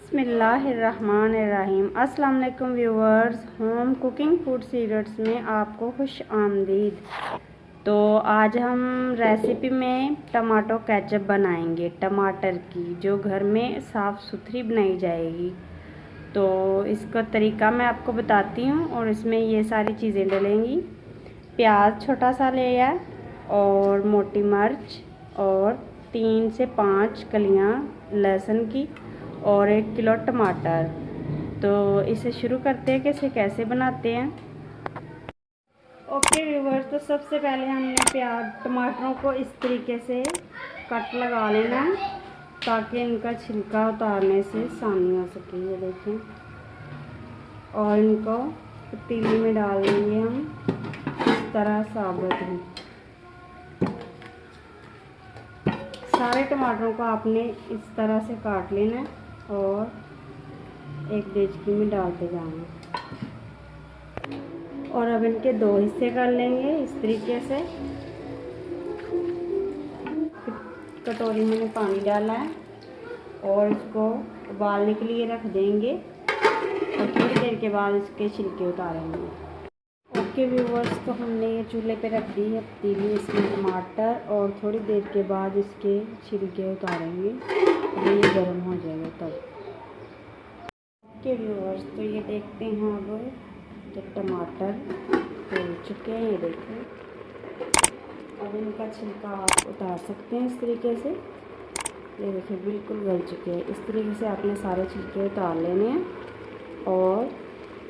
बिस्मिल्लाहिर्रहमानिर्रहीम। अस्सलाम वालेकुम viewers, home cooking food secrets में आपको खुश आमदीद। तो आज हम रेसिपी में टमाटो केचप बनाएंगे, टमाटर की, जो घर में साफ़ सुथरी बनाई जाएगी। तो इसका तरीका मैं आपको बताती हूँ और इसमें ये सारी चीज़ें डलेंगी। प्याज छोटा सा लिया और मोटी मिर्च और 3 से 5 कलियाँ लहसुन की और 1 किलो टमाटर। तो इसे शुरू करते हैं कि इसे कैसे बनाते हैं। ओके व्यूवर्स, तो सबसे पहले हमने टमाटरों को इस तरीके से कट लगा लेना है ताकि इनका छिलका उतारने से आसानी हो सके। ये देखें, और इनको पतीली में डाल देंगे हम इस तरह साबुत ही। सारे टमाटरों को आपने इस तरह से काट लेना है और एक देचकी में डालते जाना। और अब इनके 2 हिस्से कर लेंगे इस तरीके से। कटोरी में पानी डाला है और इसको उबालने के लिए रख देंगे और थोड़ी देर के बाद इसके छिलके उतारेंगे। ओके व्यूवर्स, तो हमने ये चूल्हे पे रख दी है पतीली, इसमें टमाटर, और थोड़ी देर के बाद इसके छिलके उतारेंगे और ये गर्म हो जाएगा तब। ओके व्यूवर्स, तो ये देखते हैं अब तो टमाटर हो चुके हैं। ये देखें, अब इनका छिलका आप उतार सकते हैं इस तरीके से। ये देखिए बिल्कुल गल चुके हैं। इस तरीके से आपने सारे छिलके उतार लेने हैं और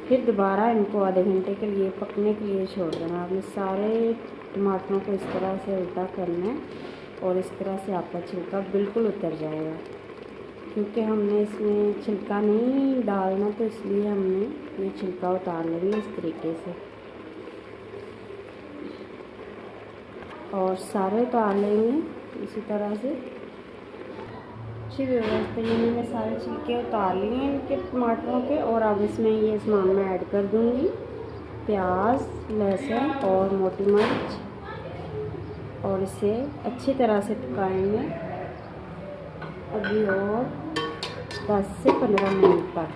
फिर दोबारा इनको आधे घंटे के लिए पकने के लिए छोड़ देना। आपने सारे टमाटरों को इस तरह से उल्टा करना है और इस तरह से आपका छिलका बिल्कुल उतर जाएगा। क्योंकि हमने इसमें छिलका नहीं डालना, तो इसलिए हमने ये छिलका उतार लेंगे इस तरीके से और सारे उतार लेंगे इसी तरह से। अच्छी व्यवस्था, ये मैंने सारे छिलके उतार लिए हैं इनके टमाटरों के। और अब इसमें ये सामान मैं ऐड कर दूंगी, प्याज, लहसुन और मोटी मिर्च, और इसे अच्छी तरह से पकाएंगे अभी और 10 से 15 मिनट तक।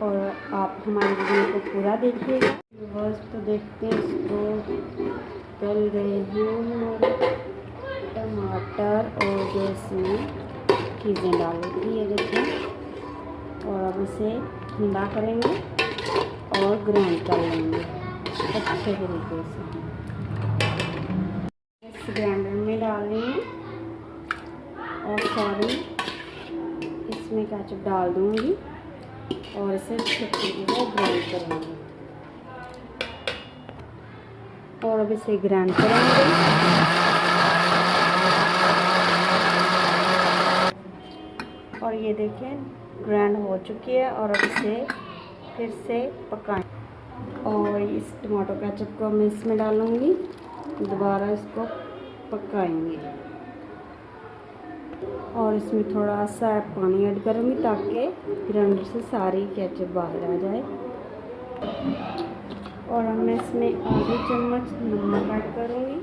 और आप हमारे वीडियो को पूरा देखिएगा। बस तो देखते हैं, इसको तल रहे हैं टमाटर और जो इसमें चीज़ें डाली थी, ये देखें। और अब इसे ठंडा करेंगे और ग्राइंड कर लेंगे अच्छे तरीके से। इस ग्राइंडर में डालेंगे और सारी इसमें केचप डाल दूँगी और इसे अच्छे तरीके से ग्राइंड करेंगे। और अब इसे ग्राइंड करेंगे और ये देखें ग्राइंड हो चुकी है। और अब इसे फिर से पकाएं और इस टमाटो केचप को मैं इसमें डालूंगी, दोबारा इसको पकाएंगे और इसमें थोड़ा सा पानी ऐड करूँगी ताकि ग्राइंडर से सारी केचप बाहर आ जाए। और अब मैं इसमें आधी चम्मच नमक ऐड करूँगी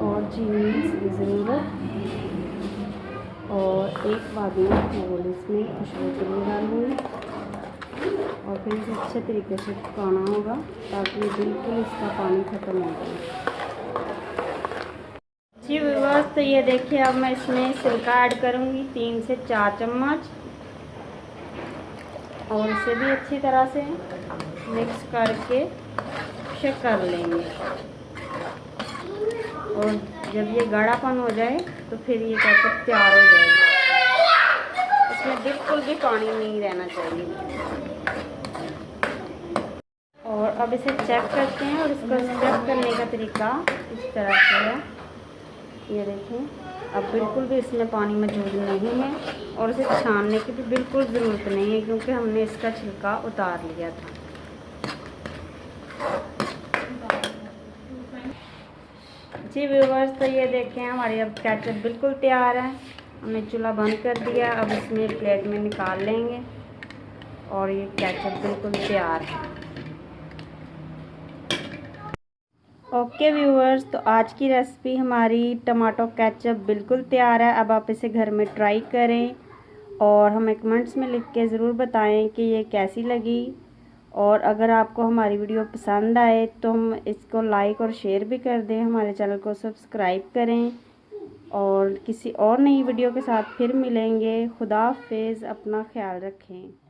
और चीनी की ज़रूरत, और 1 बादाम फूल इसमें खुशबू के लिए डालूँगी। और फिर इसे अच्छे तरीके से पकाना होगा ताकि बिल्कुल इसका पानी ख़त्म हो जाए। जी व्यूअर्स, तो ये देखिए अब मैं इसमें सिरका ऐड करूँगी 3 से 4 चम्मच, और इसे भी अच्छी तरह से मिक्स करके चेक कर लेंगे। और जब ये गाढ़ापन हो जाए तो फिर ये केचप तैयार हो जाएगा। इसमें बिल्कुल भी पानी नहीं रहना चाहिए। और अब इसे चेक करते हैं, और इसको चेक करने का तरीका इस तरह से है। ये देखें, अब बिल्कुल भी इसमें पानी मौजूद नहीं है और इसे छानने की भी बिल्कुल ज़रूरत नहीं है क्योंकि हमने इसका छिलका उतार लिया था। जी व्यूवर्स, तो ये देखें हमारी अब केचप बिल्कुल तैयार है। हमने चूल्हा बंद कर दिया। अब इसमें प्लेट में निकाल लेंगे और ये केचप बिल्कुल तैयार है। ओके व्यूअर्स, तो आज की रेसिपी हमारी टमाटो केचप बिल्कुल तैयार है। अब आप इसे घर में ट्राई करें और हमें कमेंट्स में लिख के ज़रूर बताएं कि ये कैसी लगी। और अगर आपको हमारी वीडियो पसंद आए तो हम इसको लाइक और शेयर भी कर दें, हमारे चैनल को सब्सक्राइब करें और किसी और नई वीडियो के साथ फिर मिलेंगे। खुदा हाफिज़, अपना ख्याल रखें।